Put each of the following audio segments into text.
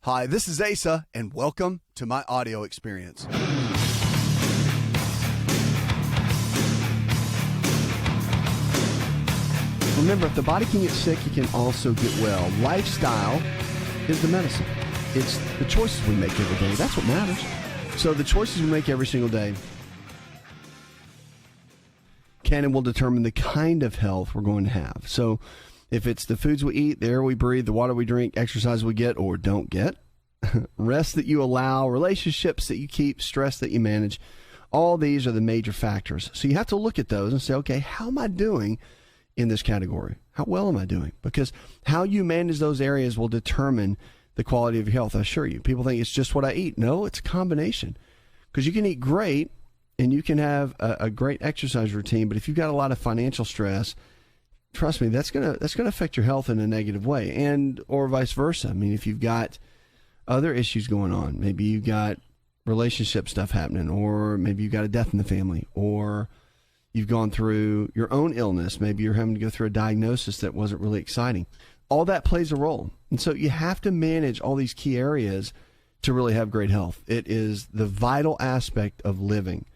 Hi, this is Asa, and welcome to my audio experience. Remember, if the body can get sick, it can also get well. Lifestyle is the medicine. It's the choices we make every day. That's what matters. So the choices we make every single day can and will determine the kind of health we're going to have. So if it's the foods we eat, the air we breathe, the water we drink, exercise we get or don't get, rest that you allow, relationships that you keep, stress that you manage, all these are the major factors. So you have to look at those and say, okay, how am I doing in this category? How well am I doing? Because how you manage those areas will determine the quality of your health, I assure you. People think it's just what I eat. No, it's a combination. Because you can eat great and you can have a great exercise routine, but if you've got a lot of financial stress, trust me, that's gonna affect your health in a negative way, and or vice versa. I mean, if you've got other issues going on, maybe you've got relationship stuff happening, or maybe you've got a death in the family, or you've gone through your own illness, maybe you're having to go through a diagnosis that wasn't really exciting. All that plays a role, and so you have to manage all these key areas to really have great health. It is the vital aspect of living,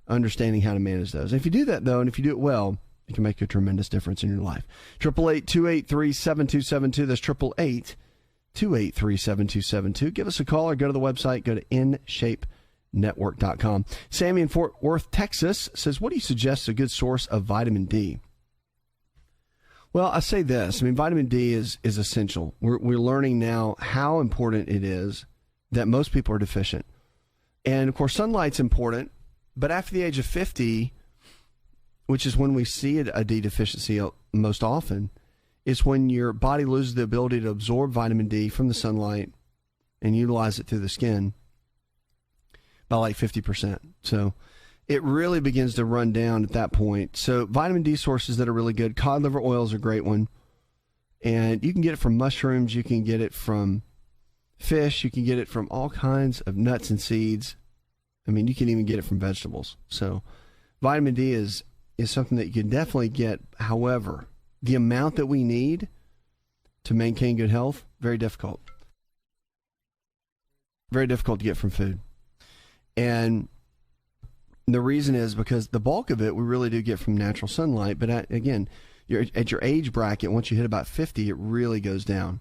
understanding how to manage those. And if you do that, though, and if you do it well, it can make a tremendous difference in your life. 888-283-7272. That's 888-283-7272. Give us a call or go to the website. Go to InShapeNetwork.com. Sammy in Fort Worth, Texas says, what do you suggest is a good source of vitamin D? Well, I say this. I mean, vitamin D is essential. We're learning now how important it is that most people are deficient. And, of course, sunlight's important. But after the age of 50, which is when we see a D deficiency most often, is when your body loses the ability to absorb vitamin D from the sunlight and utilize it through the skin by like 50%. So it really begins to run down at that point. So vitamin D sources that are really good, cod liver oil is a great one. And you can get it from mushrooms, you can get it from fish, you can get it from all kinds of nuts and seeds. I mean, you can even get it from vegetables. So vitamin D is something that you can definitely get. However, the amount that we need to maintain good health, very difficult. Very difficult to get from food. And the reason is because the bulk of it we really do get from natural sunlight. But again, at your age bracket, once you hit about 50, it really goes down.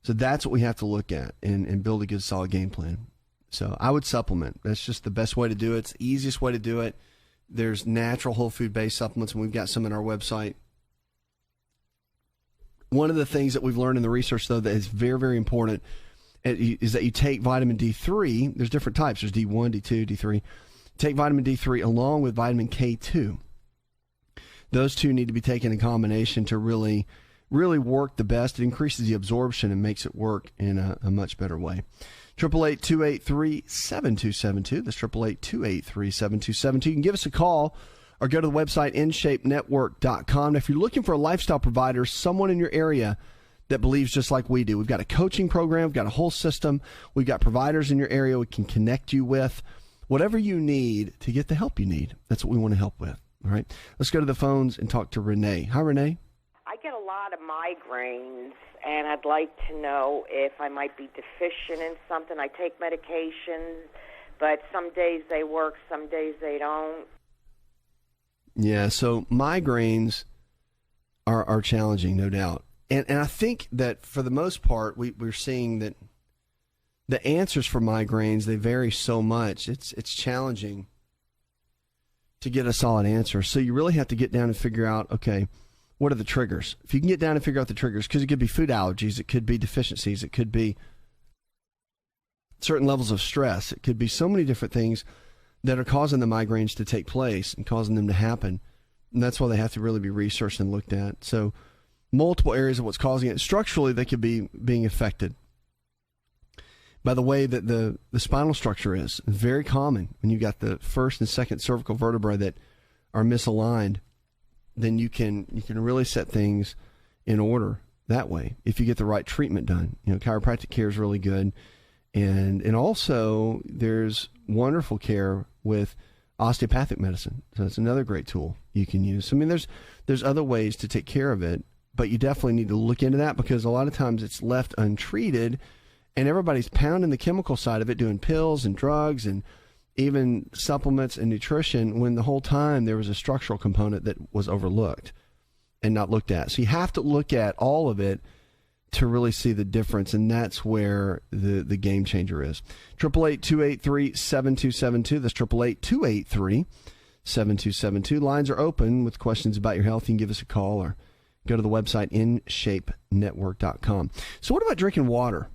So that's what we have to look at and build a good solid game plan. So I would supplement. That's just the best way to do it. It's the easiest way to do it. There's natural whole food-based supplements, and we've got some on our website. One of the things that we've learned in the research, though, that is very, very important is that you take vitamin D3. There's different types. There's D1, D2, D3. Take vitamin D3 along with vitamin K2. Those two need to be taken in combination to really, really work the best. It increases the absorption and makes it work in a much better way. 888-283-7272. That's 888-283-7272. You can give us a call or go to the website InShapeNetwork.com. Now, if you're looking for a lifestyle provider, someone in your area that believes just like we do, we've got a coaching program, we've got a whole system, we've got providers in your area we can connect you with. Whatever you need to get the help you need, that's what we want to help with. All right, let's go to the phones and talk to Renee. Hi, Renee. I get a lot of migraines, and I'd like to know if I might be deficient in something. I take medications, but some days they work, some days they don't. Yeah, so migraines are challenging, no doubt. And I think that for the most part, we're seeing that the answers for migraines, they vary so much. It's challenging to get a solid answer. So you really have to get down and figure out, okay, what are the triggers? If you can get down and figure out the triggers, because it could be food allergies, it could be deficiencies, it could be certain levels of stress, it could be so many different things that are causing the migraines to take place and causing them to happen. And that's why they have to really be researched and looked at. So multiple areas of what's causing it. Structurally, they could be being affected by the way that the spinal structure is. Very common when you got the first and second cervical vertebrae that are misaligned. Then you can really set things in order that way if you get the right treatment done. You know, chiropractic care is really good. And also there's wonderful care with osteopathic medicine. So it's another great tool you can use. I mean, there's other ways to take care of it, but you definitely need to look into that because a lot of times it's left untreated And everybody's pounding the chemical side of it, doing pills and drugs and even supplements and nutrition, when the whole time there was a structural component that was overlooked and not looked at. So you have to look at all of it to really see the difference, and that's where the game changer is. 888-283-7272. That's 888-283-7272. Lines are open with questions about your health. You can give us a call or go to the website InShapeNetwork.com. So what about drinking water?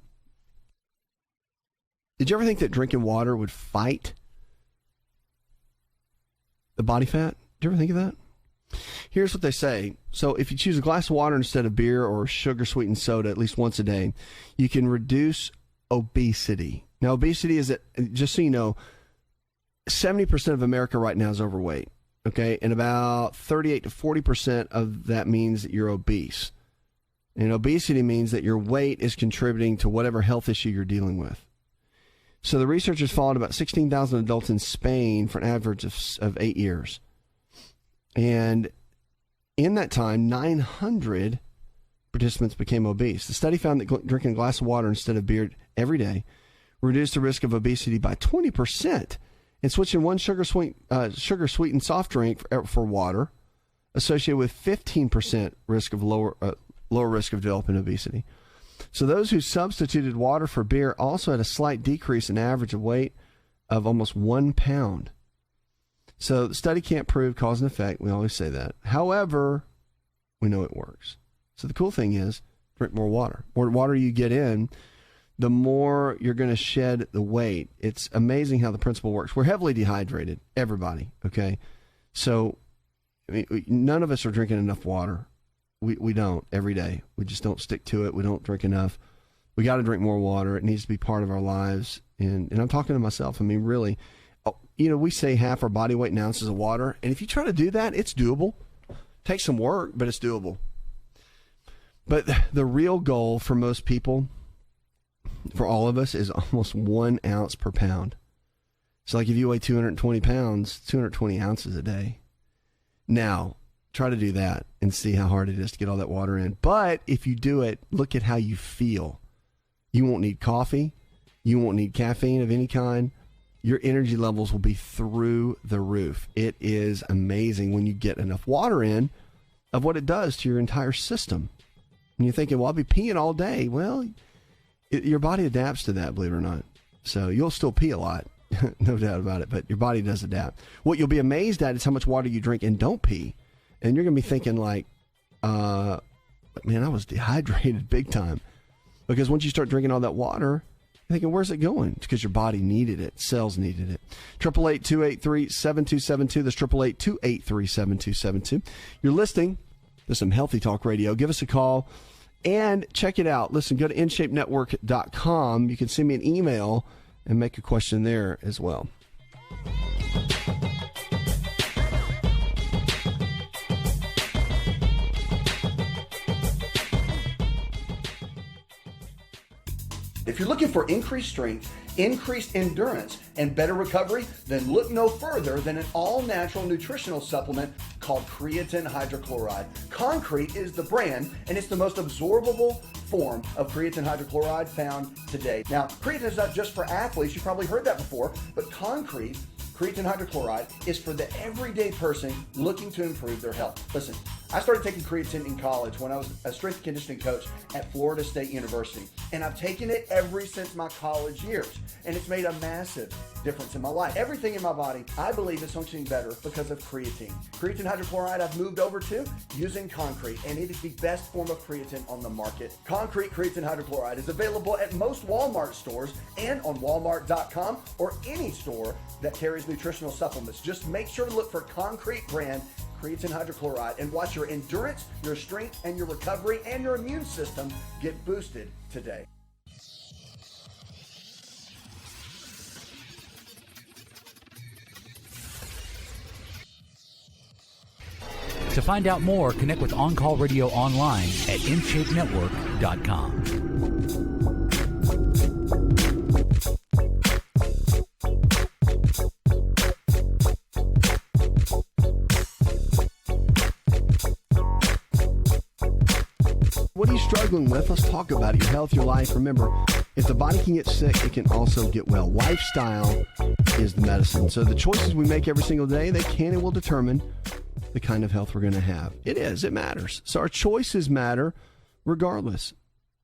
Did you ever think that drinking water would fight the body fat? Did you ever think of that? Here's what they say. So if you choose a glass of water instead of beer or sugar-sweetened soda at least once a day, you can reduce obesity. Now, obesity is, just so you know, 70% of America right now is overweight, okay? And about 38 to 40% of that means that you're obese. And obesity means that your weight is contributing to whatever health issue you're dealing with. So the researchers followed about 16,000 adults in Spain for an average of 8 years. And in that time, 900 participants became obese. The study found that drinking a glass of water instead of beer every day reduced the risk of obesity by 20%. And switching one sugar-sweetened soft drink for water associated with 15% risk of lower risk of developing obesity. So those who substituted water for beer also had a slight decrease in average of weight of almost 1 pound. So the study can't prove cause and effect. We always say that. However, we know it works. So the cool thing is, drink more water. The more water you get in, the more you're going to shed the weight. It's amazing how the principle works. We're heavily dehydrated, everybody, okay? So I mean, none of us are drinking enough water. We don't every day. We just don't stick to it. We don't drink enough. We got to drink more water. It needs to be part of our lives. And I'm talking to myself. I mean, really, we say half our body weight in ounces of water. And if you try to do that, it's doable. Takes some work, but it's doable. But the real goal for most people, for all of us, is almost 1 ounce per pound. So like if you weigh 220 pounds, 220 ounces a day. Now, try to do that and see how hard it is to get all that water in. But if you do it, look at how you feel. You won't need coffee. You won't need caffeine of any kind. Your energy levels will be through the roof. It is amazing when you get enough water in of what it does to your entire system. And you're thinking, well, I'll be peeing all day. Well, your body adapts to that, believe it or not. So you'll still pee a lot, no doubt about it, but your body does adapt. What you'll be amazed at is how much water you drink and don't pee. And you're going to be thinking like, man, I was dehydrated big time. Because once you start drinking all that water, you're thinking, where's it going? It's because your body needed it. Cells needed it. 888-283-7272. That's 888-283-7272. You're listening to some Healthy Talk Radio. Give us a call and check it out. Listen, go to InShapeNetwork.com. You can send me an email and make a question there as well. If you're looking for increased strength, increased endurance, and better recovery, then look no further than an all-natural nutritional supplement called creatine hydrochloride. Concrete is the brand, and it's the most absorbable form of creatine hydrochloride found today. Now, creatine is not just for athletes. You've probably heard that before, but creatine hydrochloride is for the everyday person looking to improve their health. Listen, I started taking creatine in college when I was a strength and conditioning coach at Florida State University, and I've taken it ever since my college years, and it's made a massive difference in my life. Everything in my body, I believe, is functioning better because of creatine. Creatine hydrochloride I've moved over to using Concrete, and it is the best form of creatine on the market. Concrete creatine hydrochloride is available at most Walmart stores and on Walmart.com or any store that carries nutritional supplements. Just make sure to look for Concrete brand creatine hydrochloride and watch your endurance, your strength, and your recovery and your immune system get boosted today. To find out more, connect with On Call Radio online at InShapeNetwork.com. What are you struggling with? Let's talk about it. Your health, your life. Remember, if the body can get sick, it can also get well. Lifestyle is the medicine. So the choices we make every single day, they can and will determine the kind of health we're going to have. It matters. So our choices matter regardless.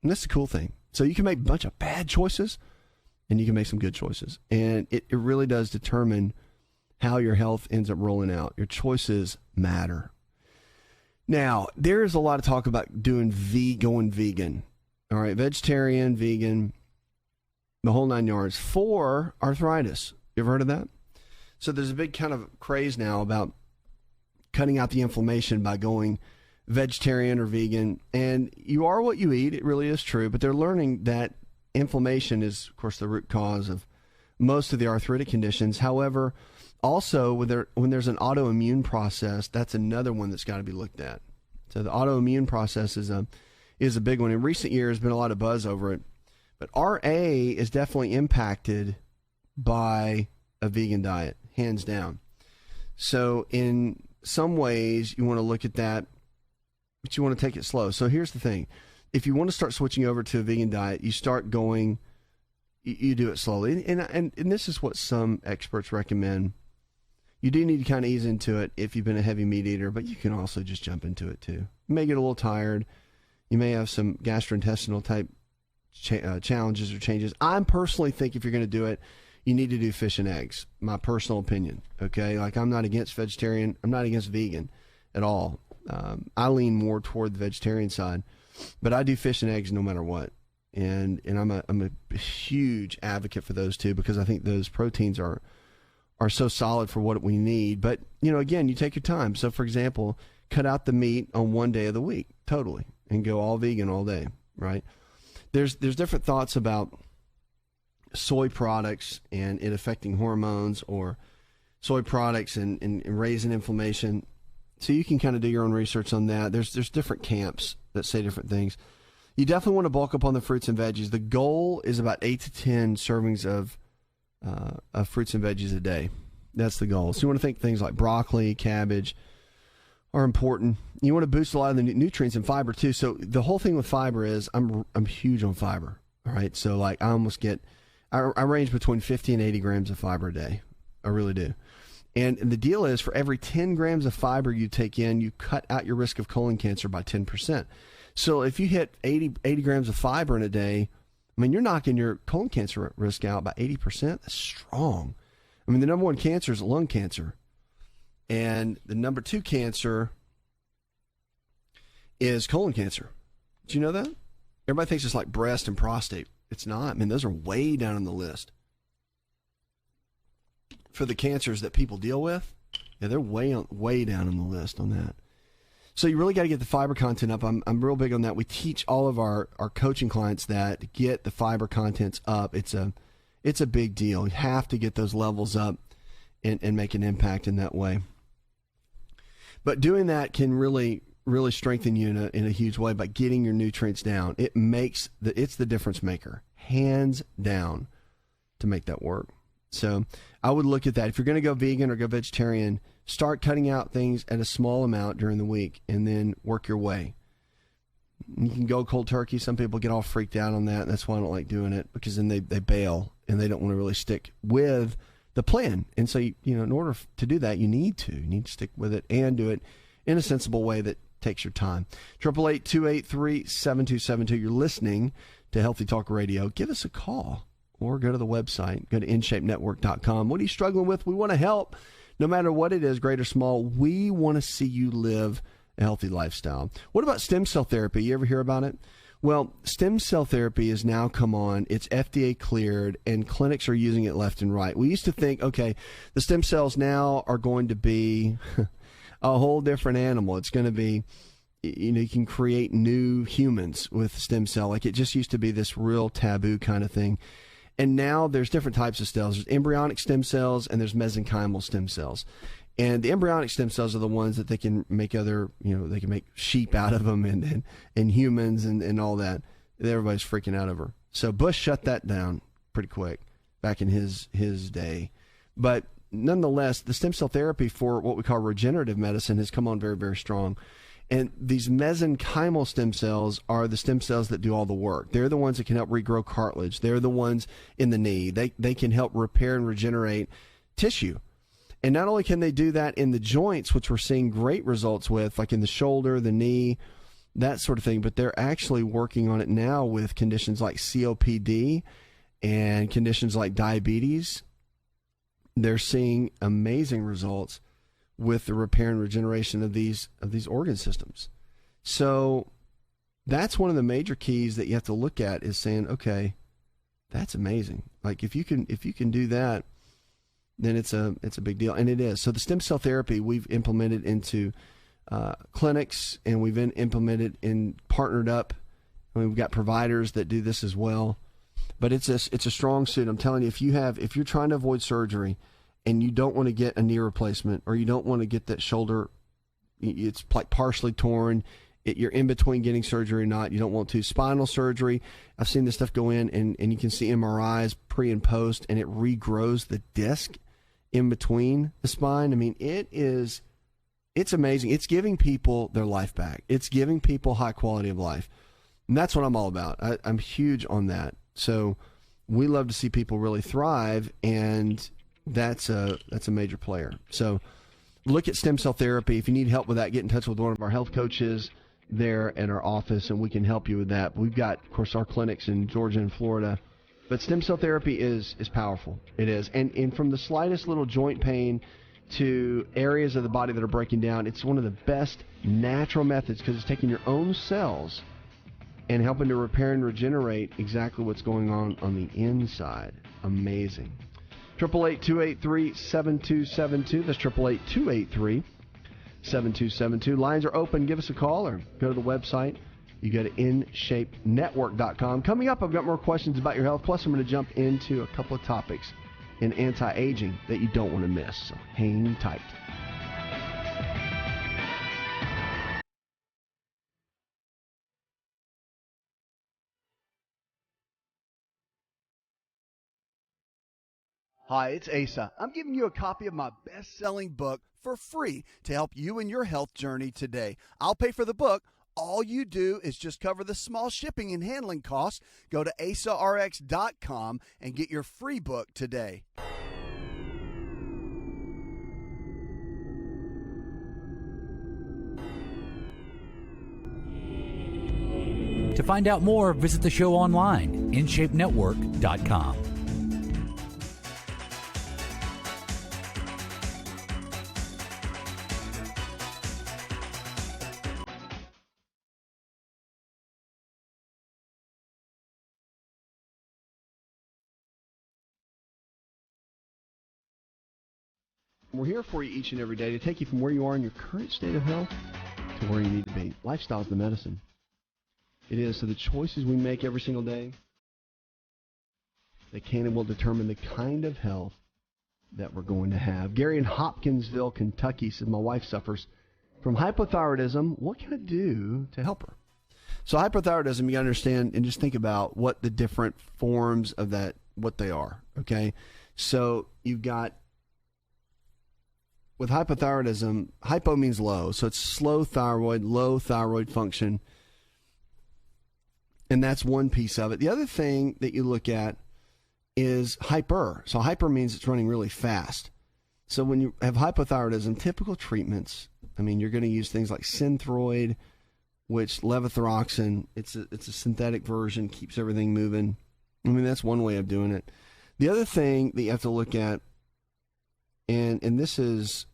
And that's the cool thing. So you can make a bunch of bad choices and you can make some good choices. And it really does determine how your health ends up rolling out. Your choices matter. Now, there is a lot of talk about going vegan. All right, vegetarian, vegan, the whole 9 yards for arthritis. You ever heard of that? So there's a big kind of craze now about cutting out the inflammation by going vegetarian or vegan. And you are what you eat. It really is true. But they're learning that inflammation is, of course, the root cause of most of the arthritic conditions. However, also when there's an autoimmune process, that's another one that's got to be looked at. So the autoimmune process is a big one. In recent years, there's been a lot of buzz over it. But RA is definitely impacted by a vegan diet, hands down. So in some ways, you want to look at that, but you want to take it slow. So here's the thing. If you want to start switching over to a vegan diet, you start going, you do it slowly. And this is what some experts recommend. You do need to kind of ease into it if you've been a heavy meat eater, but you can also just jump into it too. You may get a little tired. You may have some gastrointestinal type challenges or changes. I personally think if you're going to do it, you need to do fish and eggs. My personal opinion. Okay, like I'm not against vegetarian. I'm not against vegan at all. I lean more toward the vegetarian side, but I do fish and eggs no matter what. And I'm a huge advocate for those two because I think those proteins are so solid for what we need. But again, you take your time. So for example, cut out the meat on one day of the week totally and go all vegan all day. Right? There's different thoughts about soy products and it affecting hormones, or soy products and raising inflammation. So you can kind of do your own research on that. There's different camps that say different things. You definitely want to bulk up on the fruits and veggies. The goal is about 8 to 10 servings of fruits and veggies a day. That's the goal. So you want to think things like broccoli, cabbage are important. You want to boost a lot of the nutrients and fiber too. So the whole thing with fiber is I'm huge on fiber. All right. So like I range between 50 and 80 grams of fiber a day. I really do. And the deal is for every 10 grams of fiber you take in, you cut out your risk of colon cancer by 10%. So if you hit 80 grams of fiber in a day, I mean, you're knocking your colon cancer risk out by 80%. That's strong. I mean, the number one cancer is lung cancer. And the number 2 cancer is colon cancer. Did you know that? Everybody thinks it's like breast and prostate. It's not. I mean, those are way down on the list. For the cancers that people deal with, yeah, they're way down on the list on that. So you really got to get the fiber content up. I'm real big on that. We teach all of our coaching clients that to get the fiber contents up. It's a big deal. You have to get those levels up and make an impact in that way. But doing that can really strengthen you in a huge way by getting your nutrients down. It's the difference maker, hands down, to make that work. So I would look at that. If you're going to go vegan or go vegetarian, start cutting out things at a small amount during the week and then work your way. You can go cold turkey. Some people get all freaked out on that. That's why I don't like doing it, because then they bail and they don't want to really stick with the plan. And so, in order to do that, you need to stick with it and do it in a sensible way that takes your time. 888-283-7272. You're listening to Healthy Talk Radio. Give us a call or go to the website. Go to InShapeNetwork.com. What are you struggling with? We want to help. No matter what it is, great or small, we want to see you live a healthy lifestyle. What about stem cell therapy? You ever hear about it? Well, stem cell therapy has now come on. It's FDA cleared, and clinics are using it left and right. We used to think, okay, the stem cells now are going to be a whole different animal. It's going to be, you can create new humans with stem cell. Like it just used to be this real taboo kind of thing. And now there's different types of cells. There's embryonic stem cells and there's mesenchymal stem cells. And the embryonic stem cells are the ones that they can make they can make sheep out of them and humans and all that. Everybody's freaking out over. So Bush shut that down pretty quick back in his day. But nonetheless, the stem cell therapy for what we call regenerative medicine has come on very, very strong. And these mesenchymal stem cells are the stem cells that do all the work. They're the ones that can help regrow cartilage. They're the ones in the knee. They can help repair and regenerate tissue. And not only can they do that in the joints, which we're seeing great results with, like in the shoulder, the knee, that sort of thing, but they're actually working on it now with conditions like COPD and conditions like diabetes. They're seeing amazing results with the repair and regeneration of these organ systems. So that's one of the major keys that you have to look at, is saying, okay, that's amazing. Like if you can do that, then it's a big deal, and it is. So the stem cell therapy we've implemented into clinics, and we've implemented and partnered up. I mean, we've got providers that do this as well. But it's a strong suit. I'm telling you, if you're trying to avoid surgery and you don't want to get a knee replacement, or you don't want to get that shoulder, it's like partially torn, you're in between getting surgery or not, you don't want to. Spinal surgery, I've seen this stuff go in, and you can see MRIs pre and post, and it regrows the disc in between the spine. I mean, it's amazing. It's giving people their life back. It's giving people high quality of life. And that's what I'm all about. I'm huge on that. So we love to see people really thrive, and that's a major player. So look at stem cell therapy. If you need help with that, get in touch with one of our health coaches there at our office, and we can help you with that. We've got, of course, our clinics in Georgia and Florida. But stem cell therapy is powerful. It is. And from the slightest little joint pain to areas of the body that are breaking down, it's one of the best natural methods, because it's taking your own cells and helping to repair and regenerate exactly what's going on the inside. Amazing. 888-283-7272. That's 888-283-7272. Lines are open. Give us a call or go to the website. You go to InShapeNetwork.com. Coming up, I've got more questions about your health. Plus, I'm going to jump into a couple of topics in anti-aging that you don't want to miss. So hang tight. Hi, it's Asa. I'm giving you a copy of my best-selling book for free to help you in your health journey today. I'll pay for the book. All you do is just cover the small shipping and handling costs. Go to asarx.com and get your free book today. To find out more, visit the show online, InShapeNetwork.com. We're here for you each and every day to take you from where you are in your current state of health to where you need to be. Lifestyle is the medicine. It is. So the choices we make every single day, they can and will determine the kind of health that we're going to have. Gary in Hopkinsville, Kentucky says, my wife suffers from hypothyroidism. What can I do to help her? So hypothyroidism, you got to understand and just think about what the different forms of that, what they are, okay? So you've got, with hypothyroidism, hypo means low, so it's slow thyroid, low thyroid function, and that's one piece of it. The other thing that you look at is hyper. So hyper means it's running really fast. So when you have hypothyroidism, typical treatments, I mean, you're going to use things like Synthroid, which levothyroxine, it's a synthetic version, keeps everything moving. I mean, that's one way of doing it. The other thing that you have to look at, and this is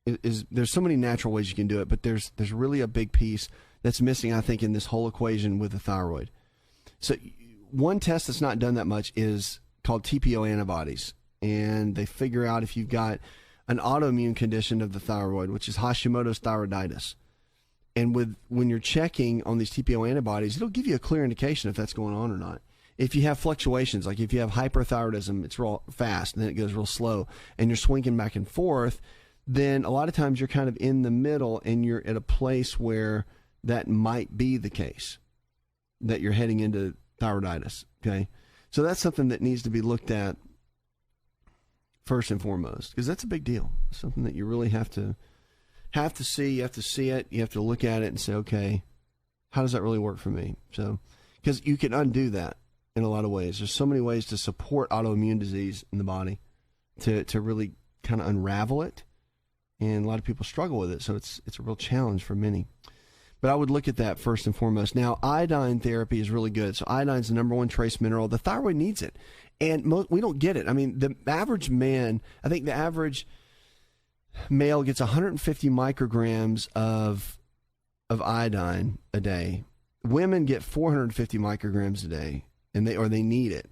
there's so many natural ways you can do it, but there's really a big piece that's missing, I think, in this whole equation with the thyroid. So one test that's not done that much is called TPO antibodies, and they figure out if you've got an autoimmune condition of the thyroid, which is Hashimoto's thyroiditis. And when you're checking on these TPO antibodies, it'll give you a clear indication if that's going on or not. If you have fluctuations, like if you have hyperthyroidism, it's real fast and then it goes real slow, and you're swinging back and forth, then a lot of times you're kind of in the middle and you're at a place where that might be the case, that you're heading into thyroiditis, okay? So that's something that needs to be looked at first and foremost, because that's a big deal. Something that you really have to have to see it. You have to look at it and say, okay, how does that really work for me? So, because you can undo that in a lot of ways. There's so many ways to support autoimmune disease in the body to really kind of unravel it. And a lot of people struggle with it. So it's a real challenge for many. But I would look at that first and foremost. Now, iodine therapy is really good. So iodine is the number one trace mineral. The thyroid needs it. And we don't get it. I mean, the average man, I think the average male gets 150 micrograms of iodine a day. Women get 450 micrograms a day, and they need it.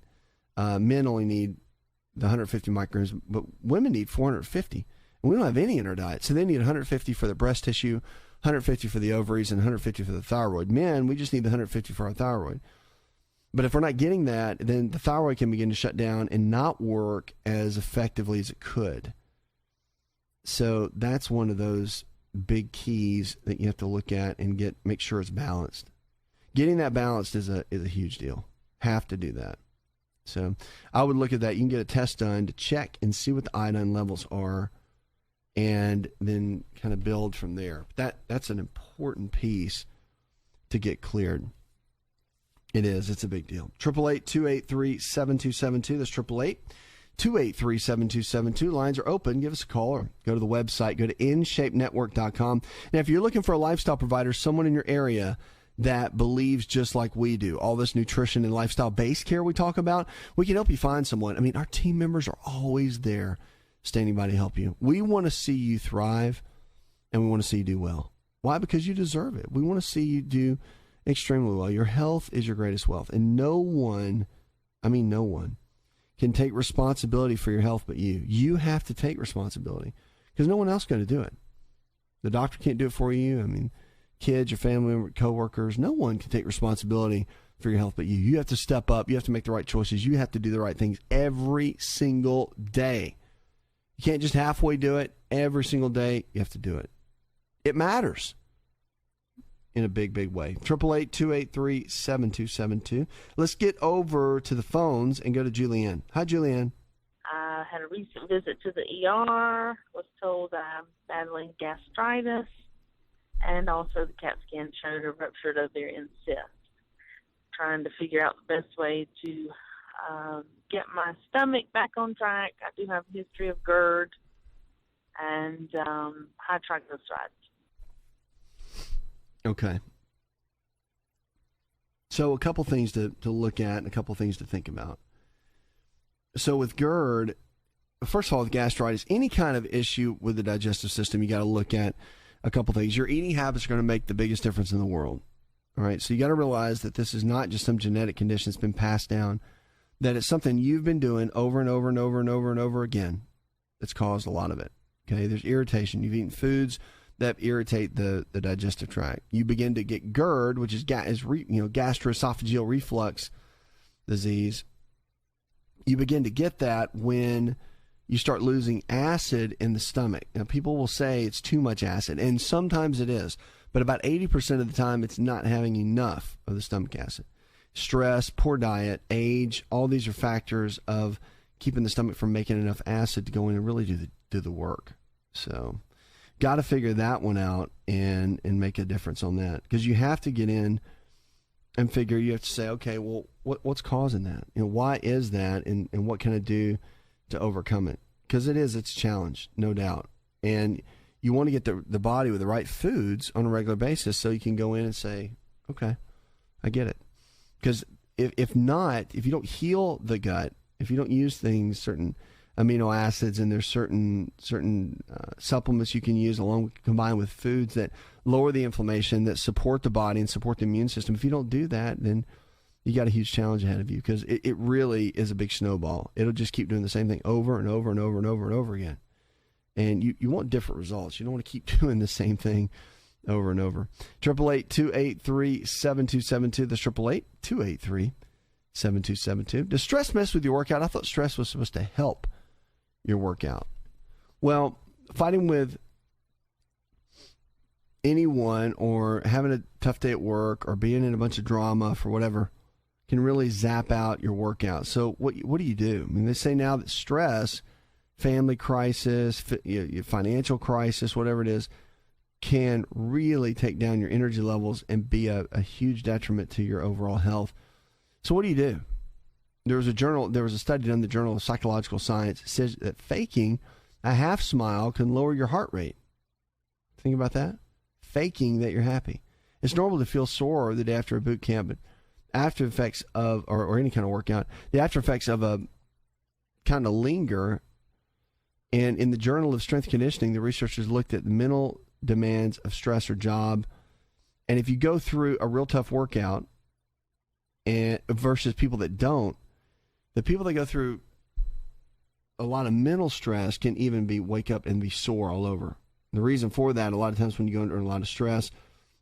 Men only need the 150 micrograms, but women need 450. And we don't have any in our diet, so they need 150 for the breast tissue, 150 for the ovaries, and 150 for the thyroid. Men, we just need the 150 for our thyroid. But if we're not getting that, then the thyroid can begin to shut down and not work as effectively as it could. So that's one of those big keys that you have to look at and make sure it's balanced. Getting that balanced is a huge deal. Have to do that. So I would look at that. You can get a test done to check and see what the iodine levels are, and then kind of build from there. That's an important piece to get cleared. It is. It's a big deal. 888-283-7272. That's 888-283-7272. Lines are open. Give us a call or go to the website. Go to InShapeNetwork.com. Now, if you're looking for a lifestyle provider, someone in your area that believes just like we do, all this nutrition and lifestyle-based care we talk about, we can help you find someone. I mean, our team members are always there standing by to help you. We want to see you thrive, and we want to see you do well. Why? Because you deserve it. We want to see you do extremely well. Your health is your greatest wealth, and no one can take responsibility for your health but you. You have to take responsibility because no one else is going to do it. The doctor can't do it for you. I mean, kids, your family member, coworkers, no one can take responsibility for your health but you. You have to step up. You have to make the right choices. You have to do the right things every single day. You can't just halfway do it. Every single day, you have to do it. It matters in a big, big way. 888-283-7272. Let's get over to the phones and go to Julianne. Hi, Julianne. I had a recent visit to the ER, was told I'm battling gastritis, and also the CAT scan showed a ruptured ovarian cyst. Trying to figure out the best way to get my stomach back on track. I do have a history of GERD and high triglycerides. Okay. So a couple things to look at and a couple things to think about. So with GERD, first of all, with gastritis, any kind of issue with the digestive system, you got to look at a couple things. Your eating habits are going to make the biggest difference in the world. All right. So you got to realize that this is not just some genetic condition that's been passed down, that it's something you've been doing over and over and over and over and over again that's caused a lot of it. Okay. There's irritation. You've eaten foods that irritate the digestive tract. You begin to get GERD, which is gastroesophageal reflux disease. You begin to get that when you start losing acid in the stomach. Now, people will say it's too much acid, and sometimes it is, but about 80% of the time it's not having enough of the stomach acid. Stress, poor diet, age, all these are factors of keeping the stomach from making enough acid to go in and really do the work. So got to figure that one out and make a difference on that, because you have to get in and figure. You have to say, okay, well, what's causing that? Why is that, and what can I do to overcome it? Because it's a challenge, no doubt. And you want to get the body with the right foods on a regular basis so you can go in and say, okay, I get it. Because if not, if you don't heal the gut, if you don't use things, certain amino acids, and there's certain supplements you can use combined with foods that lower the inflammation, that support the body and support the immune system. If you don't do that, then you got a huge challenge ahead of you, because it really is a big snowball. It'll just keep doing the same thing over and over and over and over and over again. And you want different results. You don't want to keep doing the same thing over and over. 888-283-7272. That's 888-283-7272. Does stress mess with your workout? I thought stress was supposed to help your workout. Well, fighting with anyone or having a tough day at work or being in a bunch of drama for whatever can really zap out your workout. So what do you do? I mean, they say now that stress, family crisis, financial crisis, whatever it is, can really take down your energy levels and be a huge detriment to your overall health. So what do? There was a study done in the Journal of Psychological Science that says that faking a half smile can lower your heart rate. Think about that. Faking that you're happy. It's normal to feel sore the day after a boot camp, but after effects of, or any kind of workout, the after effects of a kind of linger. And in the Journal of Strength Conditioning, the researchers looked at the mental demands of stress or job. And if you go through a real tough workout and versus people that don't, the people that go through a lot of mental stress can even wake up and be sore all over. The reason for that, a lot of times when you go under a lot of stress,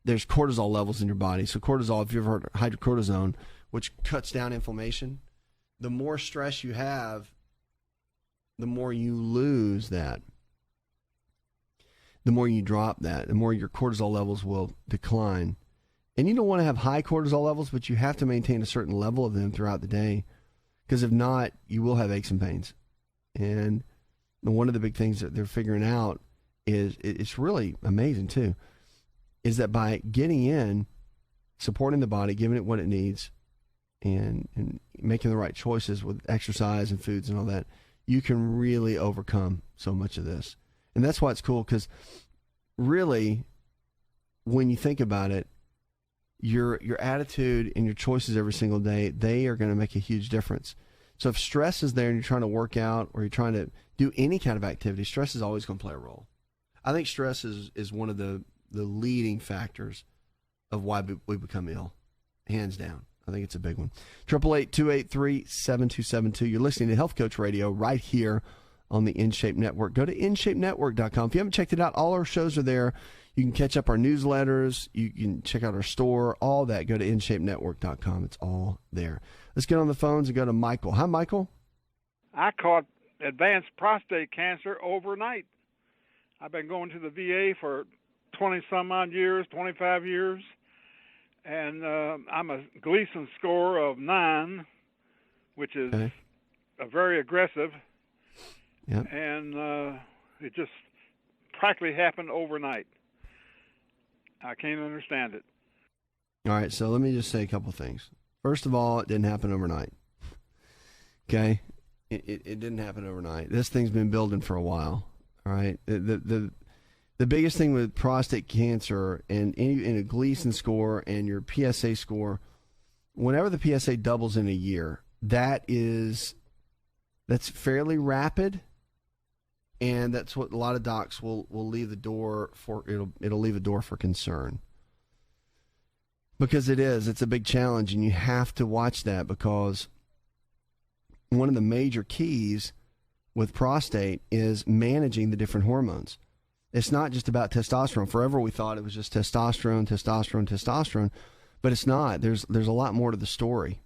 there's cortisol levels in your body. So cortisol, if you've ever heard hydrocortisone, which cuts down inflammation, the more stress you have, the more you lose that. The more you drop that, the more your cortisol levels will decline. And you don't want to have high cortisol levels, but you have to maintain a certain level of them throughout the day, because if not, you will have aches and pains. And one of the big things that they're figuring out is, it's really amazing too, is that by getting in, supporting the body, giving it what it needs, and making the right choices with exercise and foods and all that, you can really overcome so much of this. And that's why it's cool, because really, when you think about it, your attitude and your choices every single day, they are going to make a huge difference. So if stress is there and you're trying to work out or you're trying to do any kind of activity, stress is always going to play a role. I think stress is one of the leading factors of why we become ill, hands down. I think it's a big one. 888-283-7272. You're listening to Health Coach Radio right here on the InShape Network. Go to InShapeNetwork.com. If you haven't checked it out, all our shows are there. You can catch up our newsletters. You can check out our store, all that. Go to InShapeNetwork.com. It's all there. Let's get on the phones and go to Michael. Hi, Michael. I caught advanced prostate cancer overnight. I've been going to the VA for 20-some-odd years, 25 years. And I'm a Gleason score of 9, which is very aggressive. Yep. And it just practically happened overnight. I can't understand it. All right, so let me just say a couple things. First of all, it didn't happen overnight. Okay? It didn't happen overnight. This thing's been building for a while. All right? The biggest thing with prostate cancer and in a Gleason score and your PSA score, whenever the PSA doubles in a year, that's fairly rapid, and that's what a lot of docs will leave the door for. It'll leave a door for concern, because it's a big challenge, and you have to watch that, because one of the major keys with prostate is managing the different hormones. It's not just about testosterone. Forever we thought it was just testosterone, but it's not. There's a lot more to the story.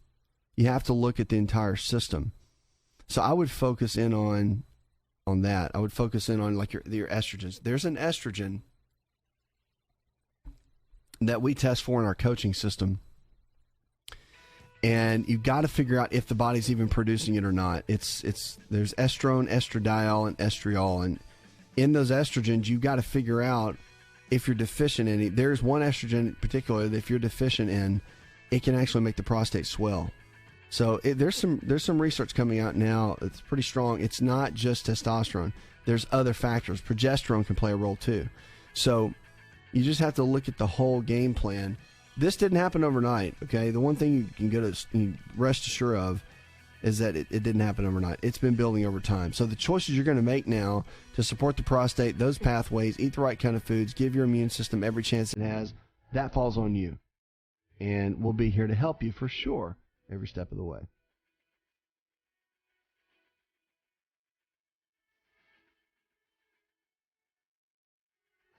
You have to look at the entire system. So I would focus in on that. I would focus in on like your estrogens. There's an estrogen that we test for in our coaching system, and you've got to figure out if the body's even producing it or not. There's estrone, estradiol, and estriol, and in those estrogens, you've got to figure out if you're deficient in it. There's one estrogen in particular that if you're deficient in, it can actually make the prostate swell. So there's some research coming out now that's pretty strong. It's not just testosterone. There's other factors. Progesterone can play a role too. So you just have to look at the whole game plan. This didn't happen overnight, okay? The one thing you can rest assured of is that it didn't happen overnight. It's been building over time. So the choices you're going to make now to support the prostate, those pathways, eat the right kind of foods, give your immune system every chance it has, that falls on you. And we'll be here to help you for sure every step of the way.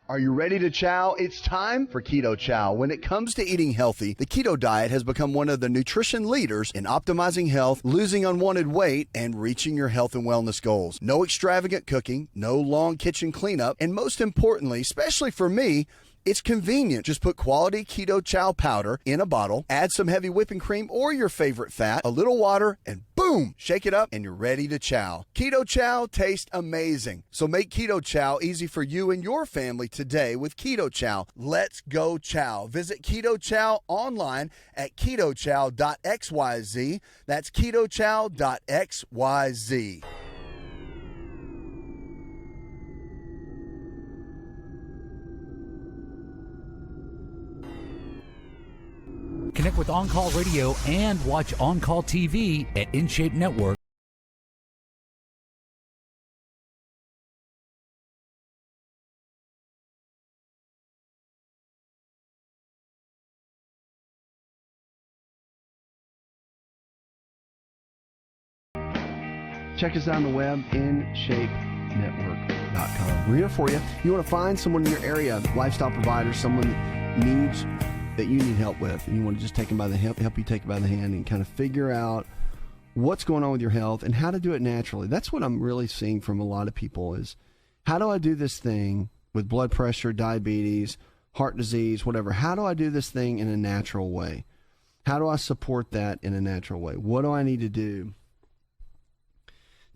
Are you ready to chow? It's time for Keto Chow. When it comes to eating healthy, the keto diet has become one of the nutrition leaders in optimizing health, losing unwanted weight, and reaching your health and wellness goals. No extravagant cooking, no long kitchen cleanup, and most importantly, especially for me, It's convenient. Just put quality Keto Chow powder in a bottle, add some heavy whipping cream or your favorite fat, a little water, and boom, shake it up and you're ready to chow. Keto Chow tastes amazing. So make Keto Chow easy for you and your family today with Keto Chow. Let's go chow. Visit Keto Chow online at ketochow.xyz. That's ketochow.xyz. Connect with On Call Radio and watch On Call TV at InShape Network. Check us out on the web, InShapeNetwork.com. We're here for you. You want to find someone in your area, lifestyle provider, someone that you need help with, and you want to just take them by the help you take it by the hand and kind of figure out what's going on with your health and how to do it naturally. That's what I'm really seeing from a lot of people is, how do I do this thing with blood pressure, diabetes, heart disease, whatever? How do I do this thing in a natural way? How do I support that in a natural way? What do I need to do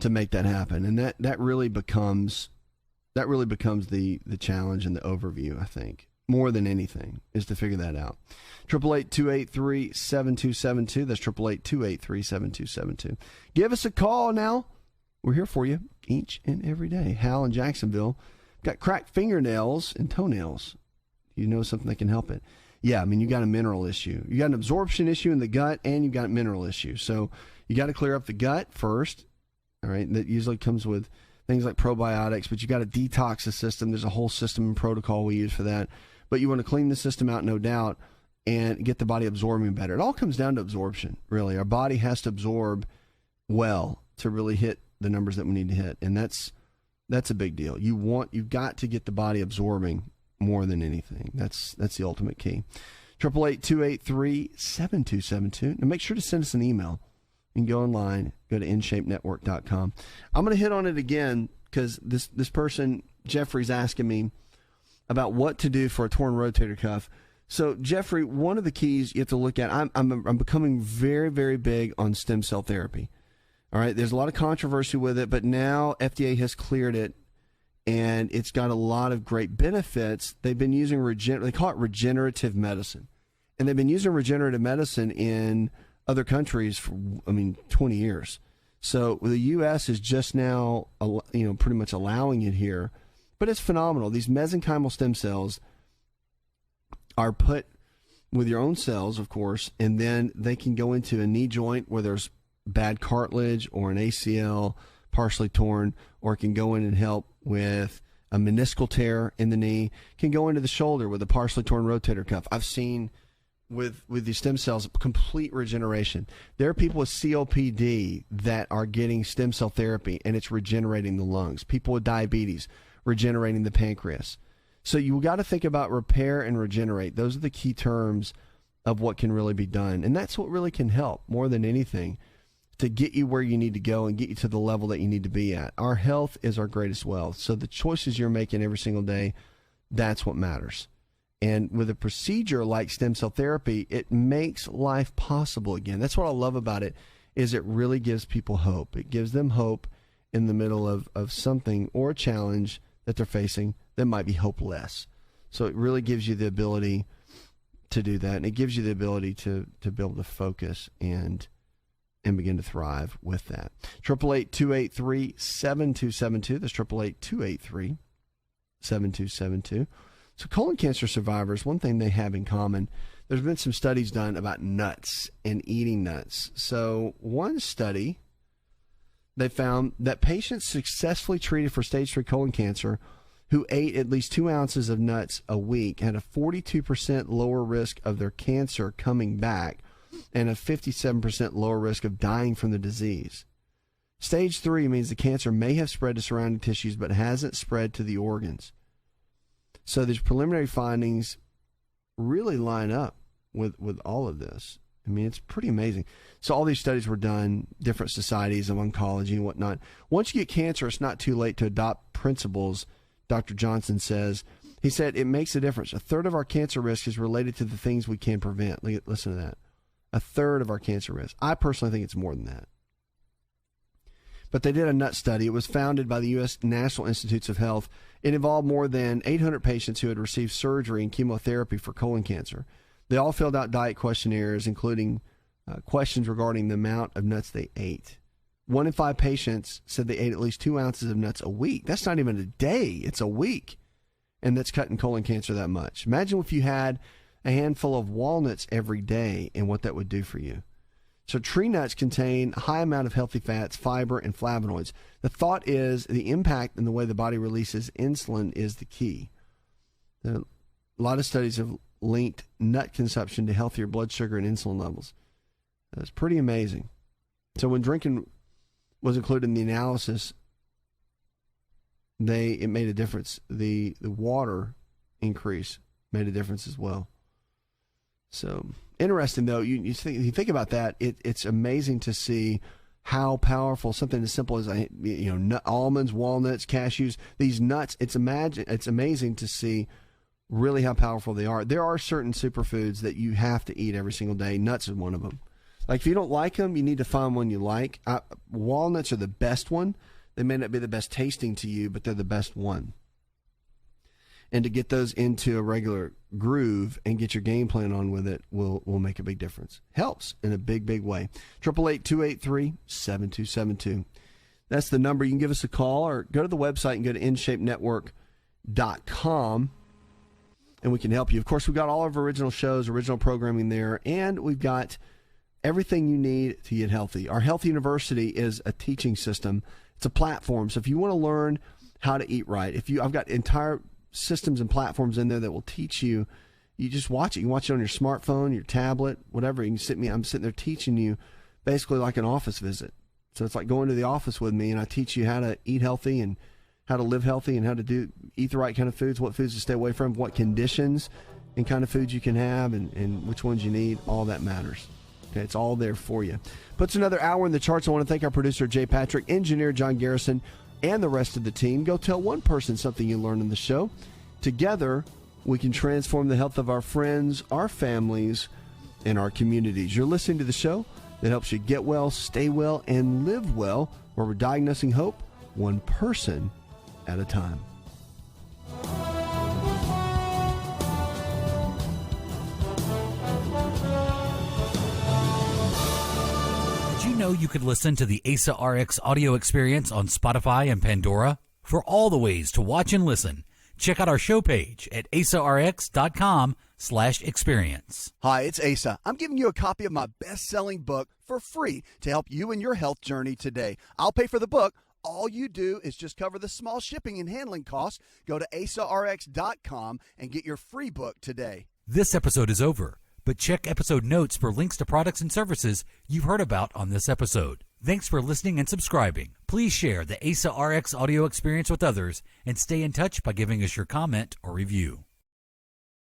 to make that happen? And that really becomes the challenge and the overview, I think. More than anything, is to figure that out. 888-283-7272. That's 888-283-7272. Give us a call now. We're here for you each and every day. Hal in Jacksonville. Got cracked fingernails and toenails. You know something that can help it? Yeah, I mean, you got a mineral issue. You got an absorption issue in the gut, and you got a mineral issue. So you got to clear up the gut first. All right, that usually comes with things like probiotics, but you got to detox the system. There's a whole system and protocol we use for that. But you want to clean the system out, no doubt, and get the body absorbing better. It all comes down to absorption, really. Our body has to absorb well to really hit the numbers that we need to hit, and that's a big deal. You've got to get the body absorbing more than anything. That's the ultimate key. 888-283-7272. Now make sure to send us an email. You can go online, go to InShapeNetwork.com. I'm going to hit on it again because this person, Jeffrey's asking me about what to do for a torn rotator cuff. So, Jeffrey, one of the keys you have to look at, I'm becoming very, very big on stem cell therapy. All right, there's a lot of controversy with it, but now FDA has cleared it, and it's got a lot of great benefits. They've been using they call it regenerative medicine, and they've been using regenerative medicine in other countries for 20 years. So the U.S. is just now pretty much allowing it here. But it's phenomenal. These mesenchymal stem cells are put with your own cells, of course, and then they can go into a knee joint where there's bad cartilage or an ACL partially torn, or it can go in and help with a meniscal tear in the knee, can go into the shoulder with a partially torn rotator cuff. I've seen with these stem cells complete regeneration. There are people with COPD that are getting stem cell therapy, and it's regenerating the lungs. People with diabetes, regenerating the pancreas. So you got to think about repair and regenerate. Those are the key terms of what can really be done. And that's what really can help more than anything to get you where you need to go and get you to the level that you need to be at. Our health is our greatest wealth. So the choices you're making every single day, that's what matters. And with a procedure like stem cell therapy, it makes life possible again. That's what I love about it, is it really gives people hope. It gives them hope in the middle of something or a challenge that they're facing that might be hopeless. So it really gives you the ability to do that, and it gives you the ability to be able to focus and begin to thrive with that. 888-283-7272. That's 888-283-7272. So colon cancer survivors, one thing they have in common, there's been some studies done about nuts and eating nuts. So one study, they found that patients successfully treated for stage 3 colon cancer who ate at least 2 ounces of nuts a week had a 42% lower risk of their cancer coming back and a 57% lower risk of dying from the disease. Stage 3 means the cancer may have spread to surrounding tissues but hasn't spread to the organs. So these preliminary findings really line up with all of this. I mean, it's pretty amazing. So all these studies were done, different societies of oncology and whatnot. Once you get cancer, it's not too late to adopt principles, Dr. Johnson says, He said it makes a difference. A third of our cancer risk is related to the things we can prevent. Listen to that. A third of our cancer risk. I personally think it's more than that. But they did a nut study. It was founded by the U.S. National Institutes of Health. It involved more than 800 patients who had received surgery and chemotherapy for colon cancer. They all filled out diet questionnaires, including questions regarding the amount of nuts they ate. 1 in 5 patients said they ate at least 2 ounces of nuts a week. That's not even a day. It's a week. And that's cutting colon cancer that much. Imagine if you had a handful of walnuts every day and what that would do for you. So tree nuts contain a high amount of healthy fats, fiber, and flavonoids. The thought is the impact in the way the body releases insulin is the key. A lot of studies have linked nut consumption to healthier blood sugar and insulin levels. That's pretty amazing. So when drinking was included in the analysis, it made a difference. The water increase made a difference as well. So interesting, though. You think about that. It's amazing to see how powerful something as simple as almonds, walnuts, cashews, these nuts. It's amazing to see really how powerful they are. There are certain superfoods that you have to eat every single day. Nuts is one of them. Like if you don't like them, you need to find one you like. Walnuts are the best one. They may not be the best tasting to you, but they're the best one. And to get those into a regular groove and get your game plan on with it will make a big difference. Helps in a big, big way. 888-283-7272. That's the number. You can give us a call or go to the website and go to InShapeNetwork.com and we can help you. Of course, we've got all of our original shows, original programming there, and we've got everything you need to get healthy. Our Health University is a teaching system. It's a platform. So if you want to learn how to eat right, I've got entire systems and platforms in there that will teach you. You just watch it. You can watch it on your smartphone, your tablet, whatever. I'm sitting there teaching you basically like an office visit. So it's like going to the office with me, and I teach you how to eat healthy and how to live healthy and how to eat the right kind of foods, what foods to stay away from, what conditions and kind of foods you can have, and which ones you need. All that matters. Okay, it's all there for you. Puts another hour in the charts. I want to thank our producer, Jay Patrick, engineer John Garrison, and the rest of the team. Go tell one person something you learned in the show. Together, we can transform the health of our friends, our families, and our communities. You're listening to the show that helps you get well, stay well, and live well, where we're diagnosing hope one person at a time. Did you know you could listen to the ASA RX audio experience on Spotify and Pandora? For all the ways to watch and listen, check out our show page at asarx.com/experience. Hi, it's Asa. I'm giving you a copy of my best-selling book for free to help you in your health journey today. I'll pay for the book. All you do is just cover the small shipping and handling costs. Go to asarx.com and get your free book today. This episode is over, but check episode notes for links to products and services you've heard about on this episode. Thanks for listening and subscribing. Please share the ASA RX audio experience with others and stay in touch by giving us your comment or review.